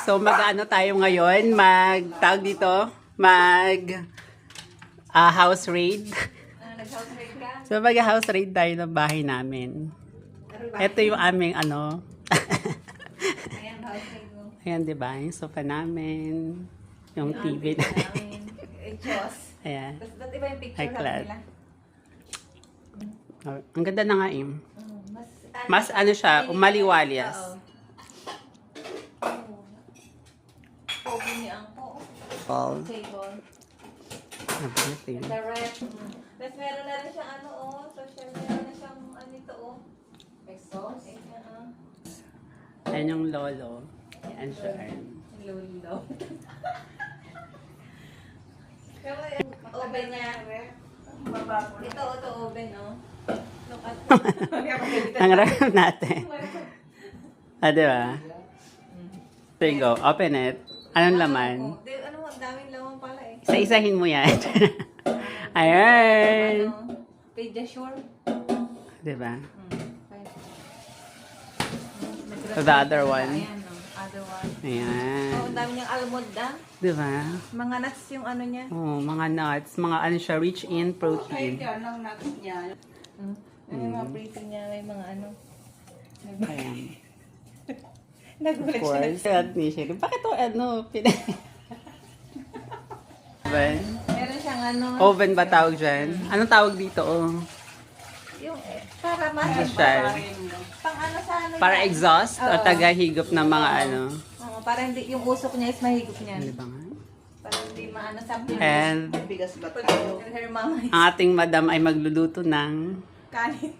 So mag-ano tayo ngayon? Tawag dito? House raid. Nag-house raid ka? So mag-house raid tayo ng bahay namin. Ito yung aming ano. Ayan, house raid mo. Ayan, di ba? Yung sofa namin. Yung TV namin. Diyos. Ayan. Tapos ba't iba yung picture High class. nila? Ang ganda na nga eh. Mas Mas siya, umaliwalyas. Pogi niya ang Paul. table. Everything. The ref. Tapos meron na rin siyang social meron na siyang ito exhaust. Ayan yung lolo. Ayan siya. Lolo. Oven niya. Ito oven, no? Look at Ang ref natin. Di ba? There you go. Open it. Anong laman? Ang daming laman pala eh. Isa-isahin mo yan. Ayan. Pediasure. Di ba? So the other one. Ayan, no? Other one. Ayan. Ang dami niyang almond, Di ba? Mga nuts yung niya. Oh, mga nuts. Mga ano siya, rich in protein. May mga briefing niya, may mga Ayan. Nagulat Of course. Bakit to Oven? Meron siyang Oven ba tawag dyan? Anong tawag dito? yung para Ano siya? pang sa Para yan. exhaust o Oo. tagahigop ng mga ano? Oo, para hindi yung usok niya is mahigop niya. Ano ba nga? Para hindi sabi And bigas ba tayo? Her mama is ang ating madam ay magluluto ng kanin.